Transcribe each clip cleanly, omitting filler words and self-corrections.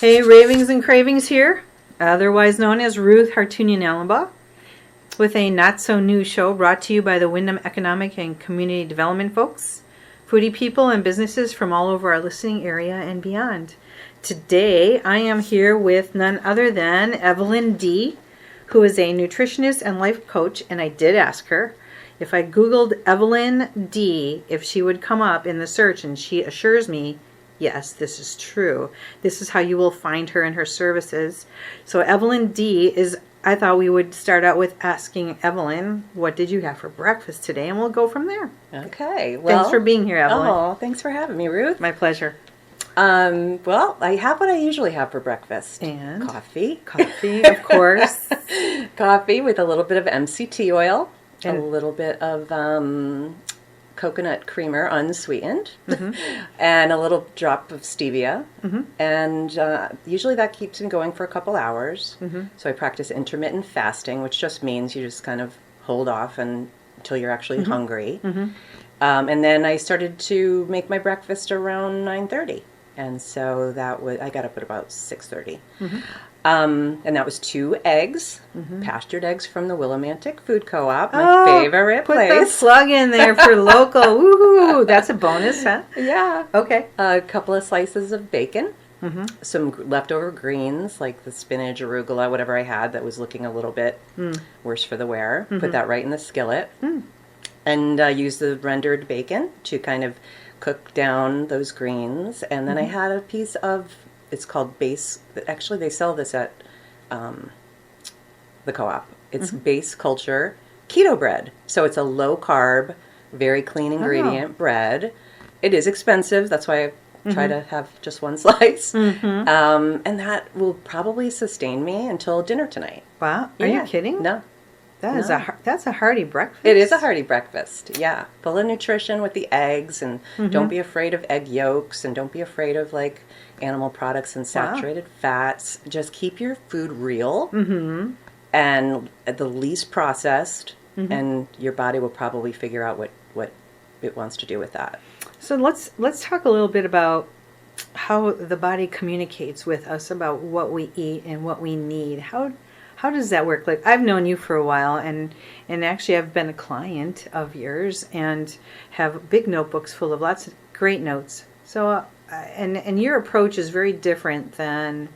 Hey, Ravings and Cravings here, otherwise known as Ruth Hartunian Allenbaugh, with a not-so-new show brought to you by the Wyndham Economic and Community Development folks, foodie people and businesses from all over our listening area and beyond. Today, I am here with none other than Evelyn D., who is a nutritionist and life coach, and I did ask her if I Googled Evelyn D., if she would come up in the search, and she assures me yes, this is true. This is how you will find her and her services. So Evelyn D. I thought we would start out with asking Evelyn, what did you have for breakfast today? And we'll go from there. Okay. Well, thanks for being here, Evelyn. Oh, thanks for having me, Ruth. My pleasure. Well, I have what I usually have for breakfast. And? Coffee. Coffee, of course. Coffee with a little bit of MCT oil, And a little bit of coconut creamer unsweetened, mm-hmm. and a little drop of stevia. Mm-hmm. And usually that keeps me going for a couple hours. Mm-hmm. So I practice intermittent fasting, which just means you just kind of hold off until you're actually mm-hmm. hungry. Mm-hmm. And then I started to make my breakfast around 9:30. And so I got up at about 6:30. Mm-hmm. And that was 2 eggs, mm-hmm. pastured eggs from the Willimantic Food Co-op, my favorite put place. Put the plug in there for local. Woohoo! That's a bonus, huh? Yeah. Okay. A couple of slices of bacon, Mm-hmm. some leftover greens like the spinach, arugula, whatever I had that was looking a little bit worse for the wear. Mm-hmm. Put that right in the skillet. And use the rendered bacon to kind of cook down those greens. And then I had a piece of, it's called base, actually they sell this at the co-op. It's base culture keto bread. So it's a low carb, very clean ingredient bread. It is expensive. That's why I try to have just one slice. Mm-hmm. And that will probably sustain me until dinner tonight. Wow. Are you kidding? No. That's a hearty breakfast. It is a hearty breakfast, yeah. Full of nutrition with the eggs, and don't be afraid of egg yolks, and don't be afraid of like animal products and saturated fats. Just keep your food real and at the least processed, and your body will probably figure out what it wants to do with that. So let's talk a little bit about how the body communicates with us about what we eat and what we need. How does that work? Like, I've known you for a while, and actually I've been a client of yours and have big notebooks full of lots of great notes. So, and your approach is very different than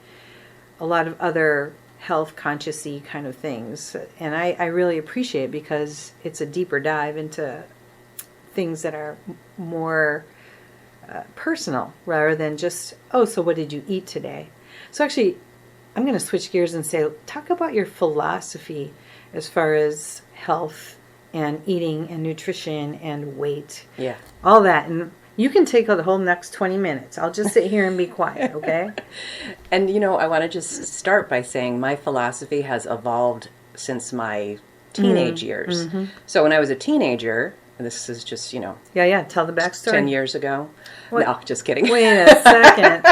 a lot of other health conscious-y kind of things. And I really appreciate it because it's a deeper dive into things that are more personal rather than just, oh, so what did you eat today? So actually, I'm going to switch gears and say, talk about your philosophy as far as health and eating and nutrition and weight. Yeah. All that. And you can take the whole next 20 minutes. I'll just sit here and be quiet, okay? And, I want to just start by saying my philosophy has evolved since my teenage years. Mm-hmm. So when I was a teenager, and this is just, Yeah, tell the backstory. 10 years ago. What? No, just kidding. Wait a second.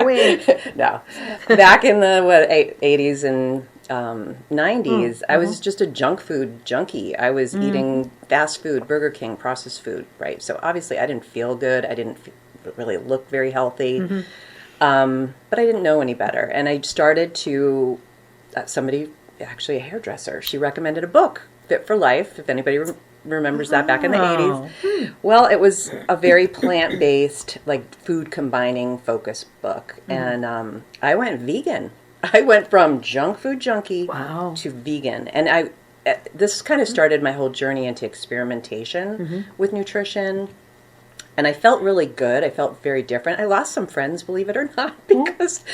Wait. No. Back in the 80s and 90s, I was just a junk food junkie. I was eating fast food, Burger King, processed food, right? So obviously I didn't feel good. I didn't really look very healthy. But I didn't know any better. And I started to, somebody, actually a hairdresser, she recommended a book, Fit for Life, if anybody remembers that back in the 80s. Well, it was a very plant-based, like food combining focused book. And I went vegan. I went from junk food junkie to vegan. And this kind of started my whole journey into experimentation with nutrition. And I felt really good. I felt very different. I lost some friends, believe it or not, because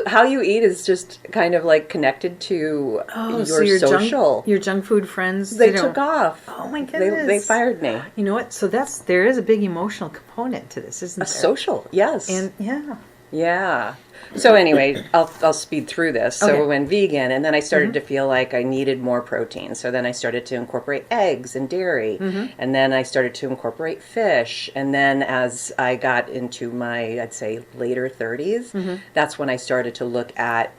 how you eat is just kind of like connected to your social. Your junk food friends, they took off. Oh my goodness. They fired me. You know what? So there is a big emotional component to this, isn't there? A social, yes. And yeah. So anyway, I'll speed through this. So Okay. I went vegan, and then I started to feel like I needed more protein. So then I started to incorporate eggs and dairy, and then I started to incorporate fish. And then as I got into my, I'd say, later 30s, that's when I started to look at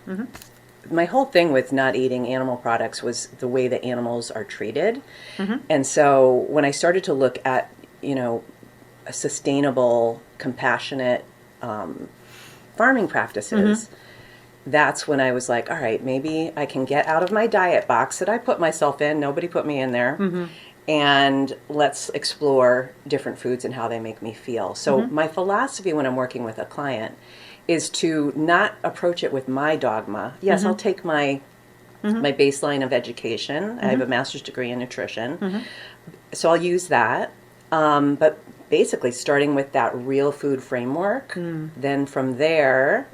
my whole thing with not eating animal products was the way that animals are treated. And so when I started to look at, a sustainable, compassionate farming practices, that's when I was like, all right, maybe I can get out of my diet box that I put myself in. Nobody put me in there. And let's explore different foods and how they make me feel. So my philosophy when I'm working with a client is to not approach it with my dogma. Yes, I'll take my baseline of education. I have a master's degree in nutrition. So I'll use that. But basically starting with that real food framework, then from there,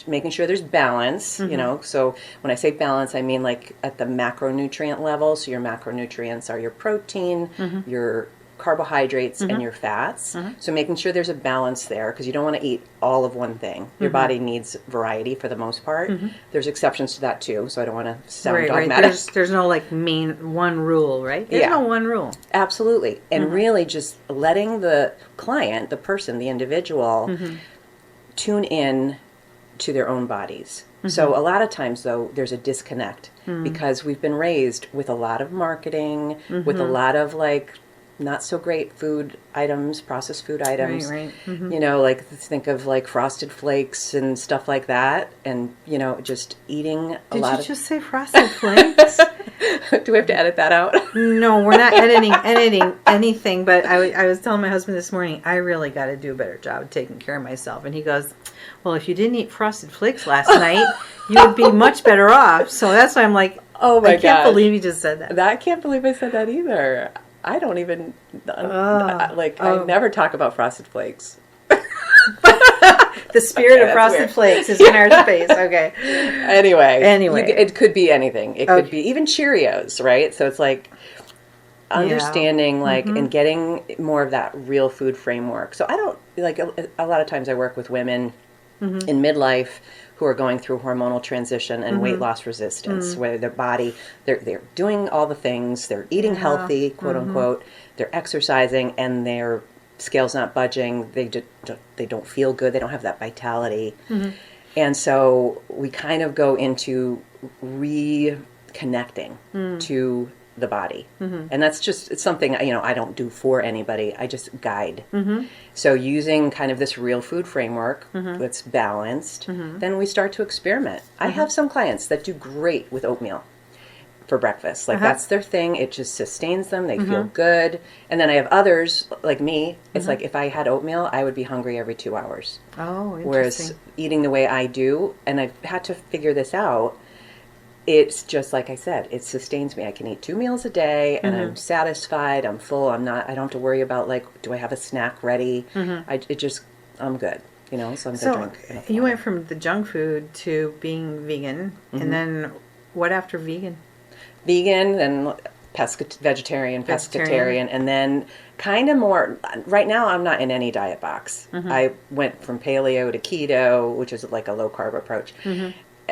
making sure there's balance, you know. So when I say balance, I mean like at the macronutrient level. So your macronutrients are your protein, your carbohydrates, and your fats. So making sure there's a balance there, because you don't want to eat all of one thing. Your body needs variety for the most part. There's exceptions to that too, so I don't want to sound dogmatic. There's no like main one rule, right? There's no one rule. Absolutely. And really just letting the client, the person, the individual, tune in to their own bodies. So a lot of times, though, there's a disconnect because we've been raised with a lot of marketing, with a lot of like not so great food items, processed food items. You know, like think of like Frosted Flakes and stuff like that, and you know, just eating a lot. Did you just say Frosted Flakes? Do we have to edit that out? No, we're not editing anything. But I was telling my husband this morning, I really got to do a better job of taking care of myself, and he goes, well, if you didn't eat Frosted Flakes last night, you would be much better off. So that's why I'm like, oh my God. I can't believe you just said that. I can't believe I said that either. I don't even, I never talk about Frosted Flakes. The spirit of Frosted weird. Flakes is in our space. Okay. Anyway. It could be anything. It could be even Cheerios, right? So it's like understanding and getting more of that real food framework. So I don't, like a lot of times I work with women in midlife who are going through hormonal transition and weight loss resistance, where their body, they're doing all the things, they're eating healthy, quote unquote, they're exercising, and their scale's not budging, they don't feel good, they don't have that vitality. And so we kind of go into reconnecting to the body. And that's just, it's something, you know, I don't do for anybody, I just guide. So using kind of this real food framework that's balanced, then we start to experiment. I have some clients that do great with oatmeal for breakfast. Like that's their thing. It just sustains them. They feel good. And then I have others like me. It's like if I had oatmeal, I would be hungry every 2 hours. Oh, interesting. Whereas eating the way I do, and I've had to figure this out, it's just like I said, it sustains me. I can eat 2 meals a day and I'm satisfied, I'm full, I don't have to worry about like, do I have a snack ready? I'm good, you know, so I'm going to drink enough you water. went from the junk food to being vegan, and then what after vegan? Vegan, then vegetarian, pescatarian, and then kind of more, right now I'm not in any diet box. I went from paleo to keto, which is like a low carb approach.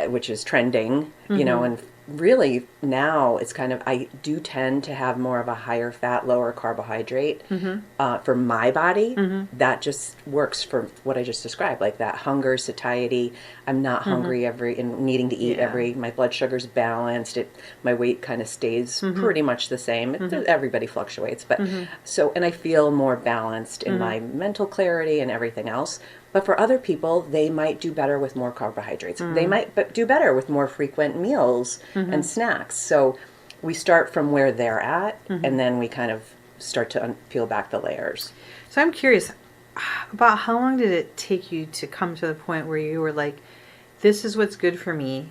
Which is trending, you know, and really now it's kind of, I do tend to have more of a higher fat, lower carbohydrate for my body. That just works for what I just described, like that hunger, satiety. I'm not hungry and needing to eat my blood sugar's balanced. My weight kind of stays pretty much the same. Everybody fluctuates, but so, and I feel more balanced in my mental clarity and everything else. But for other people, they might do better with more carbohydrates. They might do better with more frequent meals and snacks. So we start from where they're at, and then we kind of start to peel back the layers. So I'm curious, about how long did it take you to come to the point where you were like, this is what's good for me,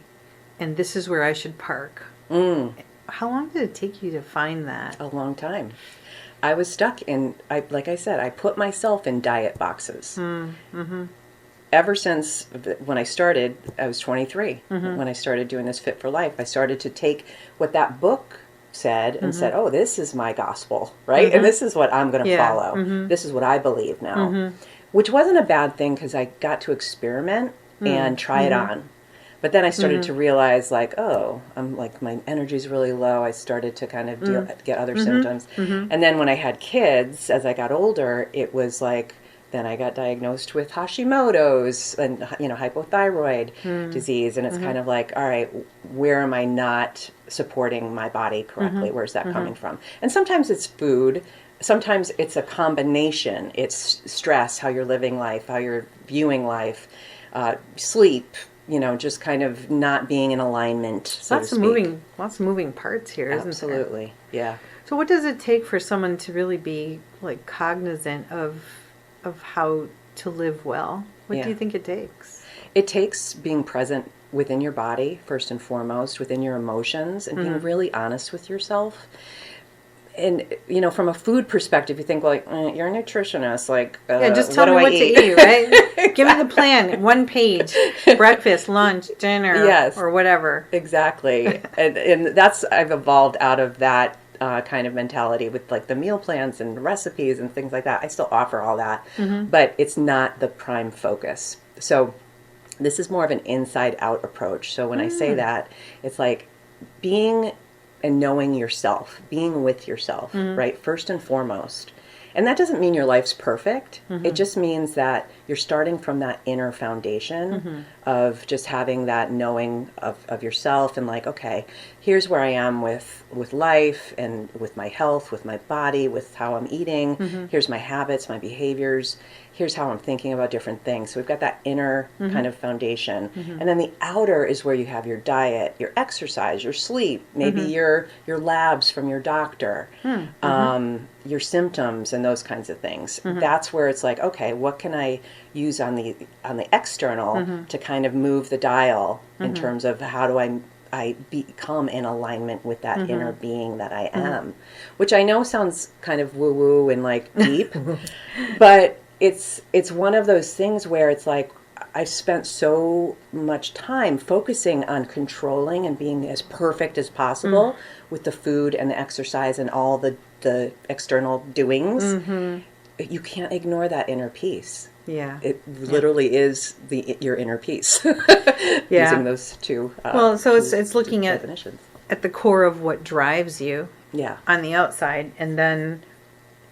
and this is where I should park? How long did it take you to find that? A long time. I was stuck in, like I said, I put myself in diet boxes. Ever since when I started, I was 23. When I started doing this Fit for Life, I started to take what that book said and said, oh, this is my gospel, right? And this is what I'm going to follow. This is what I believe now. Which wasn't a bad thing because I got to experiment and try it on. But then I started to realize, like, oh, I'm like, my energy's really low. I started to kind of get other symptoms. And then when I had kids, as I got older, it was like, then I got diagnosed with Hashimoto's and, you know, hypothyroid disease. And it's kind of like, all right, where am I not supporting my body correctly? Where's that coming from? And sometimes it's food. Sometimes it's a combination. It's stress, how you're living life, how you're viewing life. sleep, just kind of not being in alignment, so Lots to of speak. moving parts here, isn't there? Absolutely, yeah. So what does it take for someone to really be like cognizant of how to live well? What do Yeah. you think it takes? It takes being present within your body, first and foremost, within your emotions, and being really honest with yourself. And, from a food perspective, you think, like, you're a nutritionist, like, Yeah, just what tell me do I what to eat? eat, right? Give me the plan, one page, breakfast, lunch, dinner, Yes. or whatever. Exactly. And that's, I've evolved out of that kind of mentality with like the meal plans and recipes and things like that. I still offer all that, but it's not the prime focus. So this is more of an inside out approach. So when I say that, it's like being and knowing yourself, being with yourself, right? First and foremost. And that doesn't mean your life's perfect. It just means that you're starting from that inner foundation of just having that knowing of yourself and like, okay, here's where I am with life and with my health, with my body, with how I'm eating. Here's my habits, my behaviors. Here's how I'm thinking about different things. So we've got that inner kind of foundation. And then the outer is where you have your diet, your exercise, your sleep, maybe your labs from your doctor, your symptoms and those kinds of things. That's where it's like, okay, what can I use on the external to kind of move the dial in terms of how do I become in alignment with that inner being that I am, which I know sounds kind of woo-woo and like deep, but it's one of those things where it's like I've spent so much time focusing on controlling and being as perfect as possible with the food and the exercise and all the external doings. You can't ignore that inner peace. Yeah. It literally is your inner peace. Yeah. Using those two. Well, so it's looking definitions. at the core of what drives you. Yeah. On the outside, and then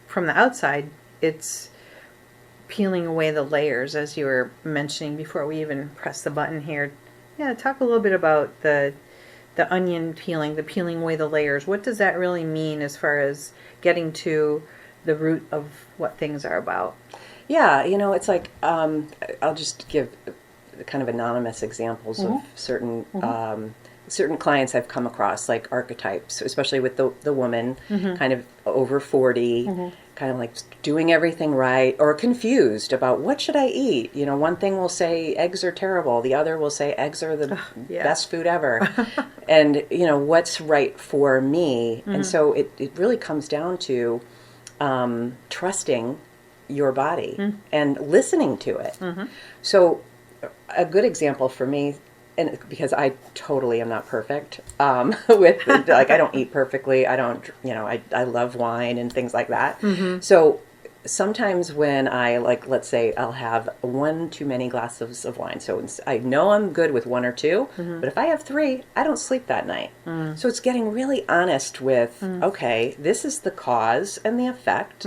from the outside, it's peeling away the layers, as you were mentioning before we even press the button here. Yeah, talk a little bit about the onion peeling, the peeling away the layers. What does that really mean as far as getting to the root of what things are about? Yeah, it's like I'll just give kind of anonymous examples of certain certain clients I've come across, like archetypes, especially with the woman, kind of over 40, kind of like doing everything right or confused about what should I eat. One thing will say eggs are terrible, the other will say eggs are the best food ever, and what's right for me. And so it really comes down to trusting your body and listening to it. So a good example for me, and because I totally am not perfect, with like I don't eat perfectly. I don't, I love wine and things like that. So sometimes when I let's say I'll have one too many glasses of wine. So I know I'm good with one or two, but if I have three, I don't sleep that night. So it's getting really honest with, okay, this is the cause and the effect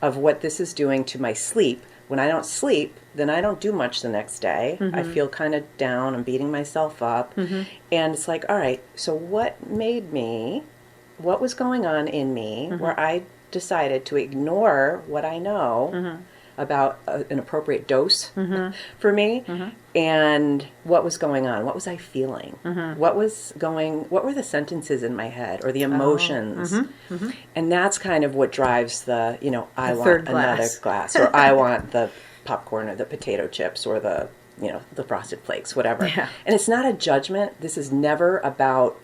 of what this is doing to my sleep. When I don't sleep, then I don't do much the next day. I feel kind of down. I'm beating myself up. And it's like, all right, so what was going on in me where I decided to ignore what I know about an appropriate dose for me, and what was going on? What was I feeling? What were the sentences in my head or the emotions? And that's kind of what drives the, I want another glass, or I want the popcorn or the potato chips or the, the Frosted Flakes, whatever. Yeah. And it's not a judgment. This is never about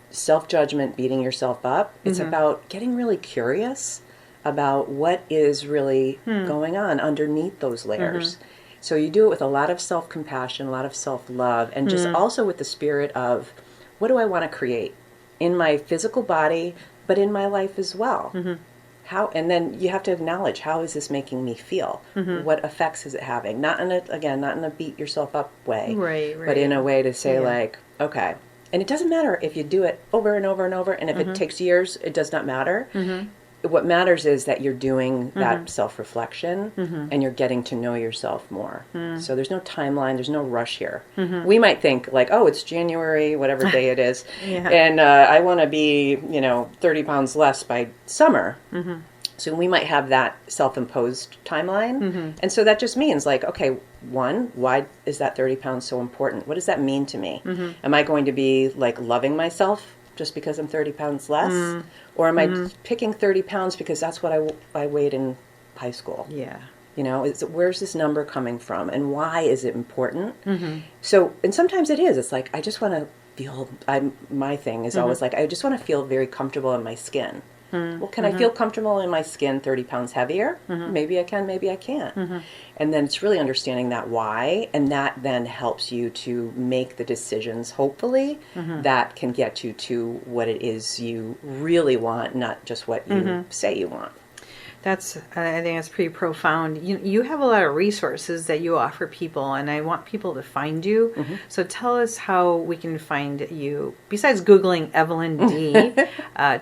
self-judgment, beating yourself up. It's about getting really curious about what is really going on underneath those layers. So you do it with a lot of self-compassion, a lot of self-love, and just also with the spirit of, what do I want to create in my physical body, but in my life as well? How, and then you have to acknowledge, how is this making me feel? What effects is it having? Not in a beat yourself up way, Right. but in a way to say like, okay. And it doesn't matter if you do it over and over and over, and if it takes years, it does not matter. What matters is that you're doing that self-reflection and you're getting to know yourself more. So there's no timeline, there's no rush here. We might think like, oh, it's January, whatever day it is, and I want to be, 30 pounds less by summer. So we might have that self-imposed timeline. And so that just means like, okay, one, why is that 30 pounds so important? What does that mean to me? Am I going to be like loving myself just because I'm 30 pounds less? Or am I picking 30 pounds because that's what I weighed in high school? Yeah. You know, where's this number coming from and why is it important? So, and sometimes it is. It's like, I just want to feel, my thing is always like, I just want to feel very comfortable in my skin. Well, can I feel comfortable in my skin 30 pounds heavier? Maybe I can, maybe I can't. And then it's really understanding that why, and that then helps you to make the decisions, hopefully, that can get you to what it is you really want, not just what you say you want. I think that's pretty profound. You have a lot of resources that you offer people, and I want people to find you. So tell us how we can find you. Besides Googling Evelyn D,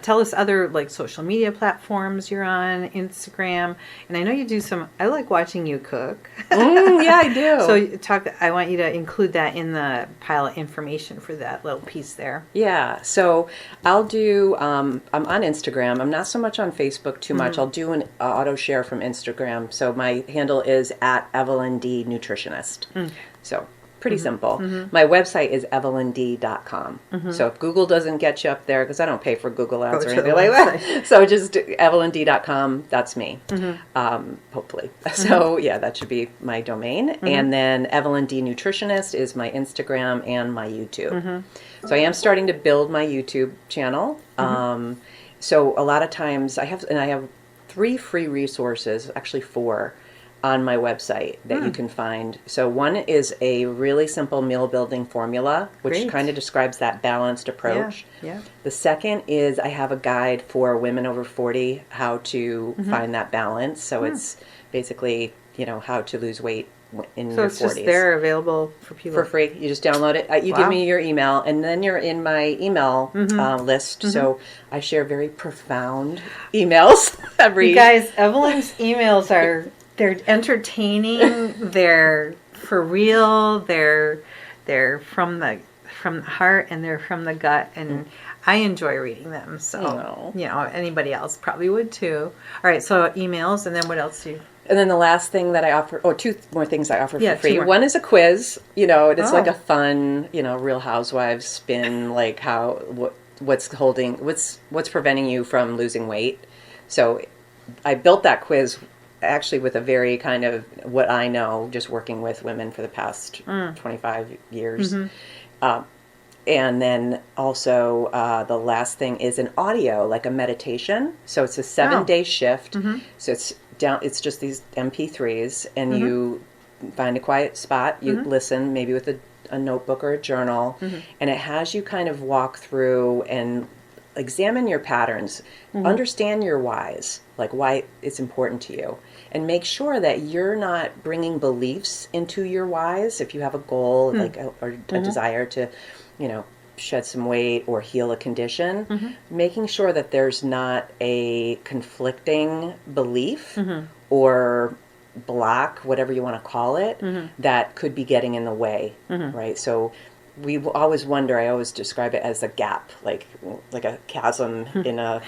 tell us other like social media platforms you're on, Instagram. And I know you do I like watching you cook. Yeah, I do. So I want you to include that in the pile of information for that little piece there. Yeah, so I'll do, I'm on Instagram. I'm not so much on Facebook too much. I'll do an auto share from Instagram. So my handle is at Evelyn D Nutritionist. So pretty simple. My website is evelynd.com. So if Google doesn't get you up there, because I don't pay for Google ads or anything like that. So just evelynd.com, that's me, hopefully. So yeah, that should be my domain. And then Evelyn D Nutritionist is my Instagram and my YouTube. So I am starting to build my YouTube channel. So a lot of times I have 3 free resources, actually 4, on my website that you can find. So one is a really simple meal building formula, which kind of describes that balanced approach. Yeah. The second is I have a guide for women over 40, how to find that balance. So it's basically, how to lose weight in your 40s. So it's just there available for people. For free. You just download it. You give me your email, and then you're in my email list. So I share very profound emails every... You guys, Evelyn's emails they're entertaining. They're for real. They're from the heart, and they're from the gut, and I enjoy reading them. So anybody else probably would too. All right, so emails, and then what else do you? And then the last thing that I offer, 2 more things I offer for free. 2 more. One is a quiz, and it's like a fun, Real Housewives spin, like what's preventing you from losing weight. So I built that quiz actually with a very kind of what I know, just working with women for the past 25 years. And then also the last thing is an audio, like a meditation. So it's a 7-day shift. So it's just these MP3s, and you find a quiet spot, you listen, maybe with a notebook or a journal, and it has you kind of walk through and examine your patterns, understand your whys, like why it's important to you, and make sure that you're not bringing beliefs into your whys. If you have a goal, like or a desire to, shed some weight or heal a condition, making sure that there's not a conflicting belief or block, whatever you want to call it, that could be getting in the way, right? So we always wonder, I always describe it as a gap, like a chasm in a,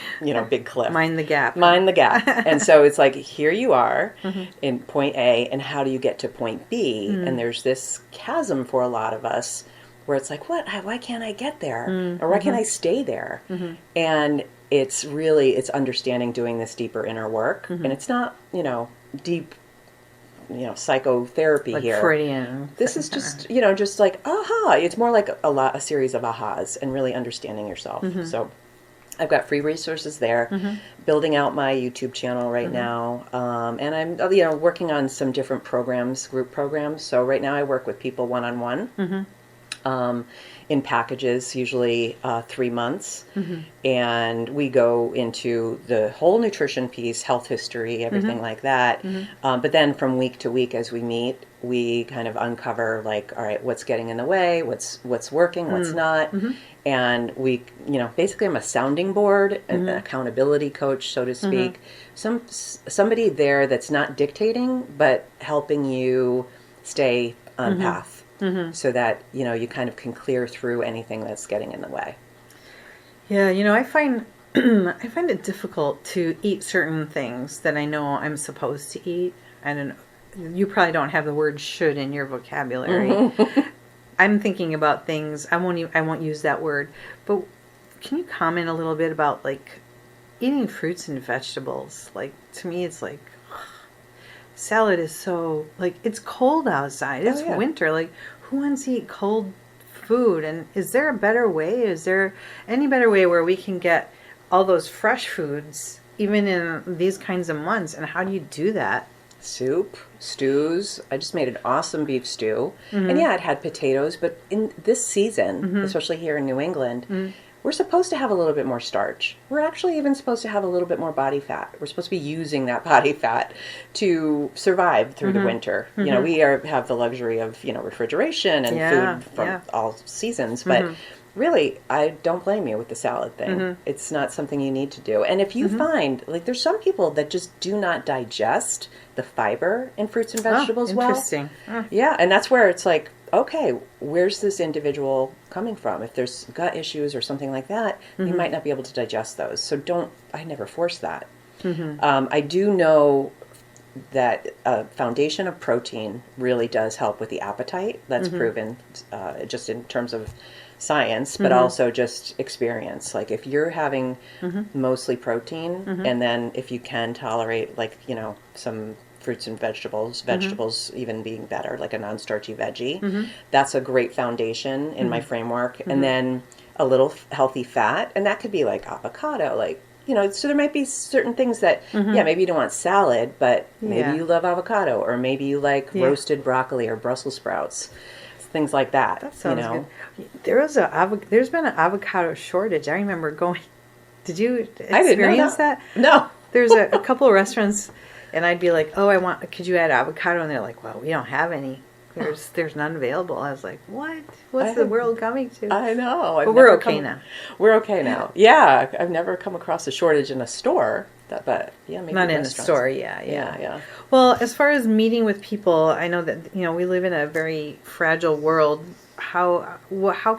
big cliff. Mind the gap. Mind the gap. And so it's like, here you are in point A, and how do you get to point B? And there's this chasm for a lot of us where it's like, why can't I get there? Or why can't I stay there? And it's understanding, doing this deeper inner work. And it's not, deep, psychotherapy like here. Freudian. This is just, just like, aha. It's more like a series of ahas and really understanding yourself. So I've got free resources there, building out my YouTube channel right now. And I'm, working on some different programs, group programs. So right now I work with people one-on-one. In packages, usually 3 months. And we go into the whole nutrition piece, health history, everything like that. But then from week to week as we meet, we kind of uncover like, all right, what's getting in the way, what's working, what's not. And we, basically I'm a sounding board, an accountability coach, so to speak. Somebody there that's not dictating, but helping you stay on path. So that, you kind of can clear through anything that's getting in the way. Yeah, I find I find it difficult to eat certain things that I know I'm supposed to eat. I don't know. you probably don't have the word should in your vocabulary. I'm thinking about things. I won't use that word. But can you comment a little bit about like eating fruits and vegetables? Like to me, it's like salad is so like it's cold outside. It's yeah. winter. Like who wants to eat cold food? And is there a better way? Is there any better way where we can get all those fresh foods even in these kinds of months? And how do you do that? Soup, stews. I just made an awesome beef stew. And yeah, it had potatoes, but in this season, especially here in New England, we're supposed to have a little bit more starch. We're actually even supposed to have a little bit more body fat. We're supposed to be using that body fat to survive through the winter. You know, we have the luxury of, refrigeration and food from all seasons, but really, I don't blame you with the salad thing. It's not something you need to do. And if you find, like, there's some people that just do not digest the fiber in fruits and vegetables interesting. well. Yeah, and that's where it's like, okay, where's this individual coming from? If there's gut issues or something like that, you might not be able to digest those. So I never force that. I do know that a foundation of protein really does help with the appetite. That's proven just in terms of science, but also just experience. Like if you're having mostly protein, and then if you can tolerate like, some fruits and vegetables even being better, like a non-starchy veggie, that's a great foundation in my framework. And then a little healthy fat, and that could be like avocado, like, so there might be certain things that, maybe you don't want salad, but maybe you love avocado, or maybe you like roasted broccoli or Brussels sprouts. Things like that. That sounds good. There's been an avocado shortage. I remember going. Did you experience that? No. There's a couple of restaurants, and I'd be like, "Oh, could you add avocado?" And they're like, "Well, we don't have any. There's none available." I was like, "What? What's the world coming to?" I know. But we're okay now. We're okay now. Yeah, I've never come across a shortage in a store. But yeah, maybe not in the store. Yeah. Well, as far as meeting with people, I know that we live in a very fragile world. How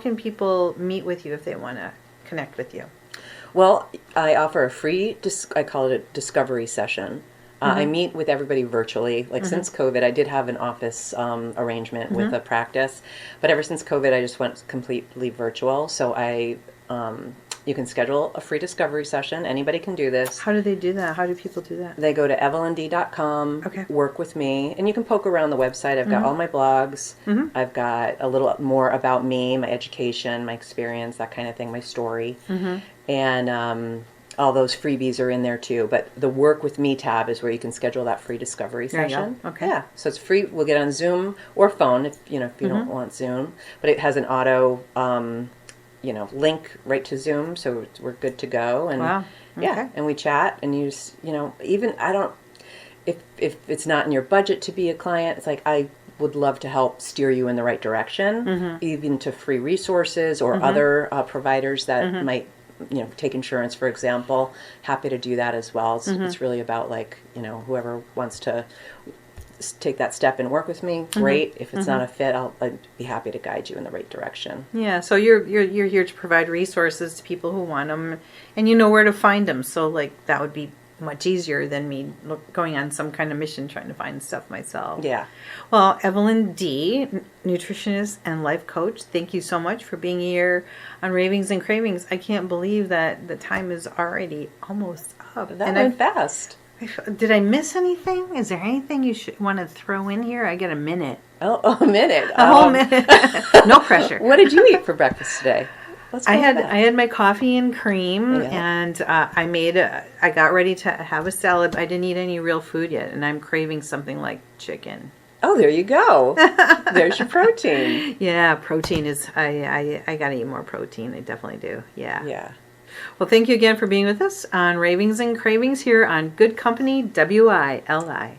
can people meet with you if they want to connect with you? Well, I offer a free, I call it a discovery session. I meet with everybody virtually. Like since COVID, I did have an office arrangement with a practice, but ever since COVID, I just went completely virtual. So you can schedule a free discovery session. Anybody can do this. How do they do that? How do people do that? They go to evelynd.com, work with me, and you can poke around the website. I've got all my blogs. I've got a little more about me, my education, my experience, that kind of thing, my story. And all those freebies are in there too. But the Work With Me tab is where you can schedule that free discovery session. Okay. Yeah, so it's free. We'll get on Zoom or phone if you don't want Zoom. But it has an auto link right to Zoom, so we're good to go. And wow. Okay. Yeah, and we chat and even I don't, if it's not in your budget to be a client, it's like I would love to help steer you in the right direction, even to free resources or other providers that might take insurance, for example. Happy to do that as well. It's really about like whoever wants to take that step and work with me, great. If it's not a fit, I'd be happy to guide you in the right direction. Yeah, so you're here to provide resources to people who want them, and you know where to find them. So like that would be much easier than me going on some kind of mission trying to find stuff myself. Yeah. Well, Evelyn D., nutritionist and life coach, thank you so much for being here on Ravings and Cravings. I can't believe that the time is already almost up. That went fast. Did I miss anything? Is there anything you want to throw in here? I get a minute. Oh, a minute. A whole minute. No pressure. What did you eat for breakfast today? I had my coffee and cream, and I got ready to have a salad. I didn't eat any real food yet, and I'm craving something like chicken. Oh, there you go. There's your protein. Yeah, protein is. I got to eat more protein. I definitely do. Yeah. Yeah. Well, thank you again for being with us on Ravings and Cravings here on Good Company, WILI.